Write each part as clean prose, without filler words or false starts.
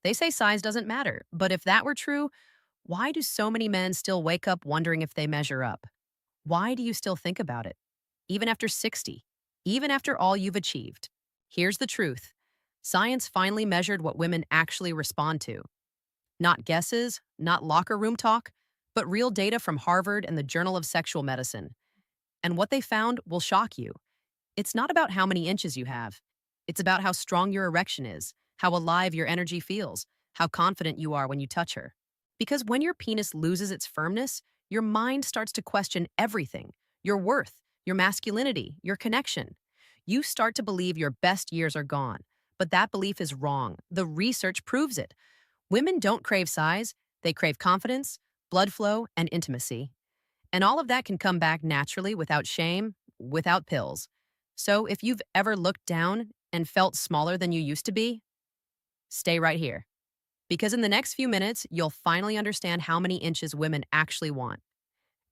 They say size doesn't matter, but if that were true, why do so many men still wake up wondering if they measure up? Why do you still think about it? Even after 60, even after all you've achieved. Here's the truth. Science finally measured what women actually respond to. Not guesses, not locker room talk, but real data from Harvard and the Journal of Sexual Medicine. And what they found will shock you. It's not about how many inches you have. It's about how strong your erection is, how alive your energy feels, how confident you are when you touch her. Because when your penis loses its firmness, your mind starts to question everything: your worth, your masculinity, your connection. You start to believe your best years are gone. But that belief is wrong. The research proves it. Women don't crave size, they crave confidence, blood flow, and intimacy. And all of that can come back naturally without shame, without pills. So if you've ever looked down and felt smaller than you used to be, stay right here. Because in the next few minutes, you'll finally understand how many inches women actually want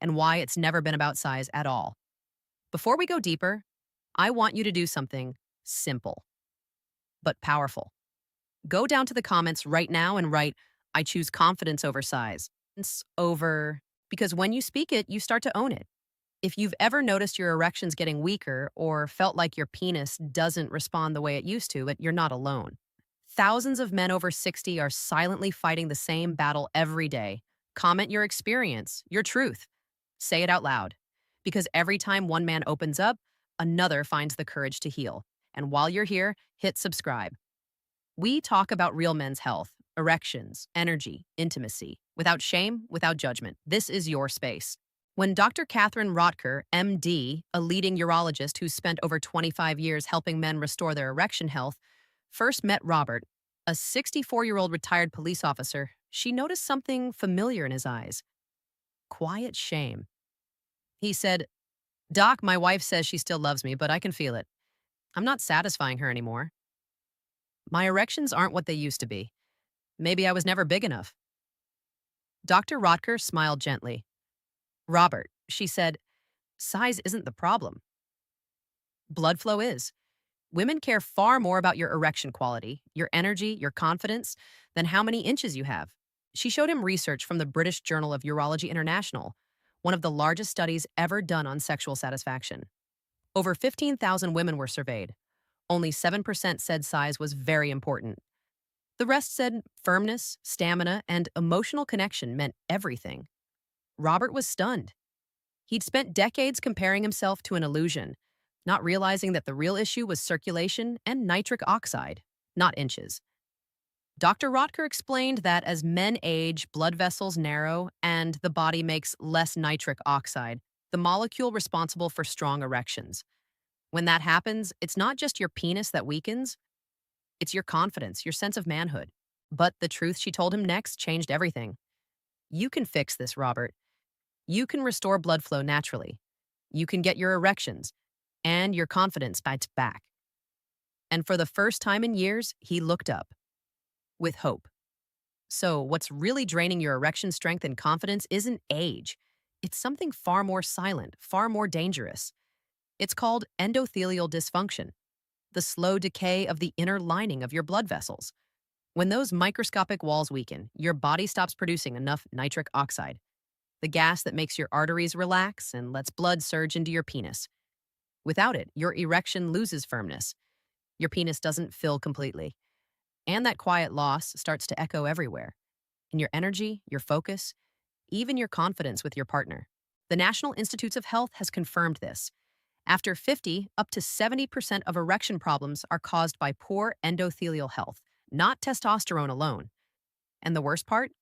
and why it's never been about size at all. Before we go deeper, I want you to do something simple but powerful. Go down to the comments right now and write, I choose confidence over size. It's over, because when you speak it, you start to own it. If you've ever noticed your erections getting weaker or felt like your penis doesn't respond the way it used to, you're not alone. Thousands of men over 60 are silently fighting the same battle every day. Comment your experience, your truth. Say it out loud. Because every time one man opens up, another finds the courage to heal. And while you're here, hit subscribe. We talk about real men's health, erections, energy, intimacy, without shame, without judgment. This is your space. When Dr. Catherine Rotker, MD, a leading urologist who's spent over 25 years helping men restore their erection health, first met Robert, a 64-year-old retired police officer, she noticed something familiar in his eyes: quiet shame. He said, Doc, my wife says she still loves me, but I can feel it. I'm not satisfying her anymore. My erections aren't what they used to be. Maybe I was never big enough. Dr. Rotker smiled gently. Robert, she said, size isn't the problem. Blood flow is. Women care far more about your erection quality, your energy, your confidence, than how many inches you have. She showed him research from the British Journal of Urology International, one of the largest studies ever done on sexual satisfaction. Over 15,000 women were surveyed. Only 7% said size was very important. The rest said firmness, stamina, and emotional connection meant everything. Robert was stunned. He'd spent decades comparing himself to an illusion, not realizing that the real issue was circulation and nitric oxide, not inches. Dr. Rotker explained that as men age, blood vessels narrow, and the body makes less nitric oxide, the molecule responsible for strong erections. When that happens, it's not just your penis that weakens, it's your confidence, your sense of manhood. But the truth she told him next changed everything. You can fix this, Robert. You can restore blood flow naturally. You can get your erections and your confidence back. And for the first time in years, he looked up with hope. So, what's really draining your erection strength and confidence isn't age. It's something far more silent, far more dangerous. It's called endothelial dysfunction, the slow decay of the inner lining of your blood vessels. When those microscopic walls weaken, your body stops producing enough nitric oxide, the gas that makes your arteries relax and lets blood surge into your penis. Without it, your erection loses firmness. Your penis doesn't fill completely. And that quiet loss starts to echo everywhere: in your energy, your focus, even your confidence with your partner. The National Institutes of Health has confirmed this. After 50, up to 70% of erection problems are caused by poor endothelial health, not testosterone alone. And the worst part?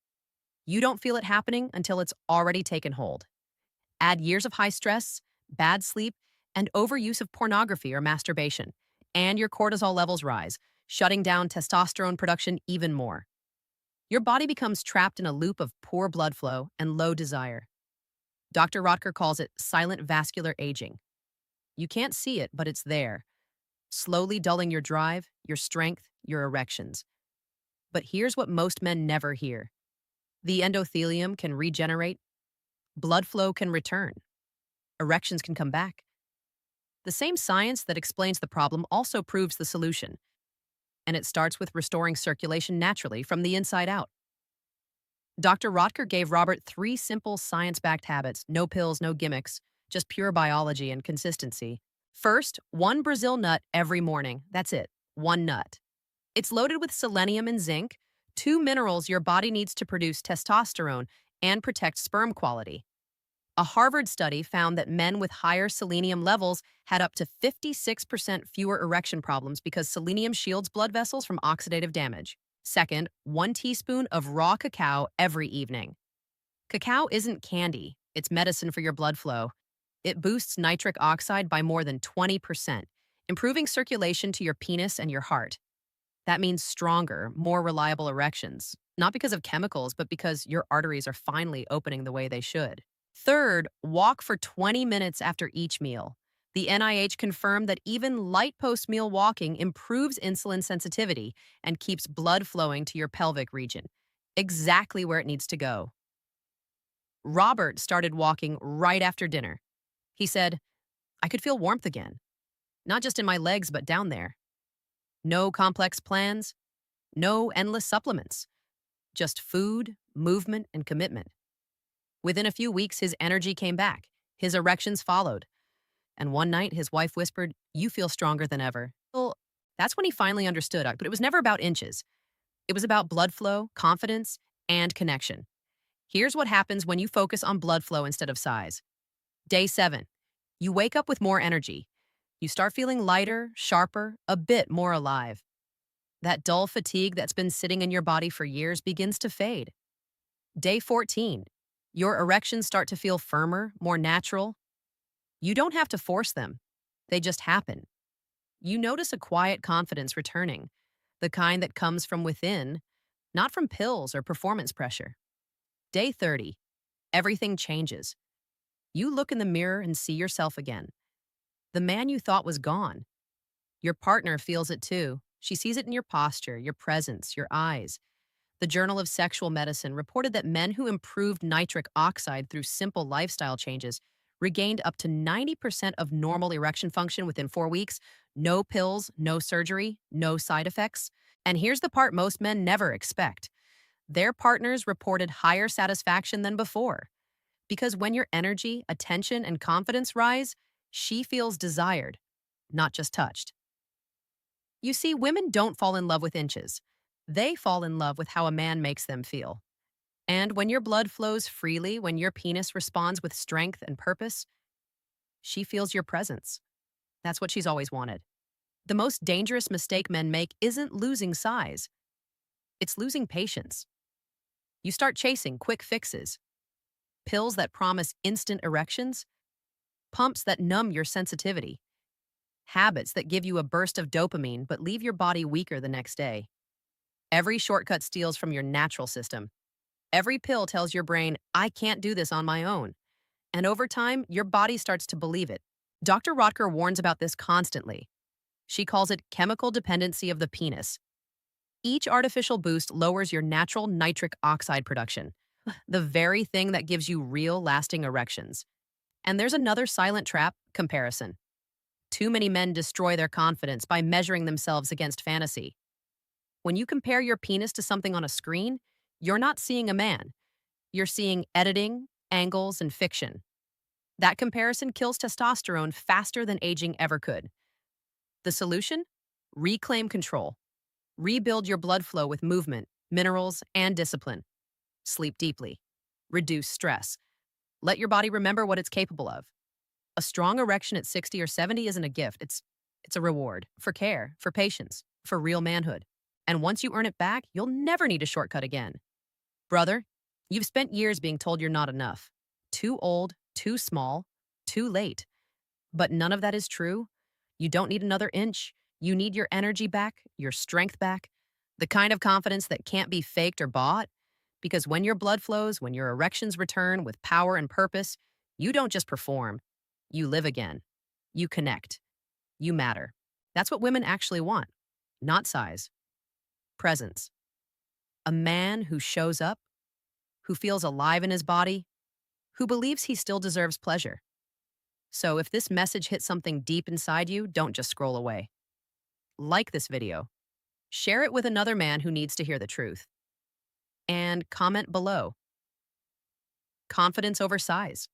You don't feel it happening until it's already taken hold. Add years of high stress, bad sleep, and overuse of pornography or masturbation, and your cortisol levels rise, shutting down testosterone production even more. Your body becomes trapped in a loop of poor blood flow and low desire. Dr. Rotker calls it silent vascular aging. You can't see it, but it's there, slowly dulling your drive, your strength, your erections. But here's what most men never hear: the endothelium can regenerate, blood flow can return, erections can come back. The same science that explains the problem also proves the solution. and it starts with restoring circulation naturally from the inside out. Dr. Rotker gave Robert three simple science-backed habits, no pills, no gimmicks, just pure biology and consistency. First, one Brazil nut every morning. That's it, one nut. It's loaded with selenium and zinc, two minerals your body needs to produce testosterone and protect sperm quality. A Harvard study found that men with higher selenium levels had up to 56% fewer erection problems because selenium shields blood vessels from oxidative damage. Second, 1 teaspoon of raw cacao every evening. Cacao isn't candy, it's medicine for your blood flow. It boosts nitric oxide by more than 20%, improving circulation to your penis and your heart. That means stronger, more reliable erections, not because of chemicals, but because your arteries are finally opening the way they should. Third, walk for 20 minutes after each meal. The NIH confirmed that even light post-meal walking improves insulin sensitivity and keeps blood flowing to your pelvic region, exactly where it needs to go. Robert started walking right after dinner. He said, "I could feel warmth again, not just in my legs, but down there. No complex plans, no endless supplements, just food, movement, and commitment." Within a few weeks, his energy came back. His erections followed. And one night, his wife whispered, "You feel stronger than ever." Well, that's when he finally understood. But it was never about inches. It was about blood flow, confidence, and connection. Here's what happens when you focus on blood flow instead of size. Day 7. You wake up with more energy. You start feeling lighter, sharper, a bit more alive. That dull fatigue that's been sitting in your body for years begins to fade. Day 14. Your erections start to feel firmer, more natural. You don't have to force them. They just happen. You notice a quiet confidence returning, the kind that comes from within, not from pills or performance pressure. Day 30. Everything changes. You look in the mirror and see yourself again. The man you thought was gone. Your partner feels it too. She sees it in your posture, your presence, your eyes. The Journal of Sexual Medicine reported that men who improved nitric oxide through simple lifestyle changes regained up to 90% of normal erection function within 4 weeks. No pills, no surgery, no side effects. And here's the part most men never expect. Their partners reported higher satisfaction than before. Because when your energy, attention, and confidence rise, she feels desired, not just touched. You see, women don't fall in love with inches. They fall in love with how a man makes them feel. And when your blood flows freely, when your penis responds with strength and purpose, she feels your presence. That's what she's always wanted. The most dangerous mistake men make isn't losing size. It's losing patience. You start chasing quick fixes, pills that promise instant erections, pumps that numb your sensitivity, habits that give you a burst of dopamine but leave your body weaker the next day. Every shortcut steals from your natural system. Every pill tells your brain, "I can't do this on my own." And over time, your body starts to believe it. Dr. Rotker warns about this constantly. She calls it chemical dependency of the penis. Each artificial boost lowers your natural nitric oxide production, the very thing that gives you real, lasting erections. And there's another silent trap: comparison. Too many men destroy their confidence by measuring themselves against fantasy. When you compare your penis to something on a screen, you're not seeing a man. You're seeing editing, angles, and fiction. That comparison kills testosterone faster than aging ever could. The solution? Reclaim control. Rebuild your blood flow with movement, minerals, and discipline. Sleep deeply. Reduce stress. Let your body remember what it's capable of. A strong erection at 60 or 70 isn't a gift. It's a reward for care, for patience, for real manhood. And once you earn it back, you'll never need a shortcut again. Brother, you've spent years being told you're not enough. Too old, too small, too late. But none of that is true. You don't need another inch. You need your energy back, your strength back, the kind of confidence that can't be faked or bought. Because when your blood flows, when your erections return with power and purpose, you don't just perform. You live again. You connect. You matter. That's what women actually want. Not size. Presence. A man who shows up, who feels alive in his body, who believes he still deserves pleasure. So if this message hits something deep inside you, don't just scroll away. Like this video. Share it with another man who needs to hear the truth. And comment below. Confidence over size.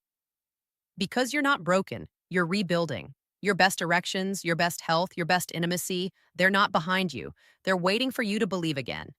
Because you're not broken, you're rebuilding. Your best erections, your best health, your best intimacy, they're not behind you. They're waiting for you to believe again.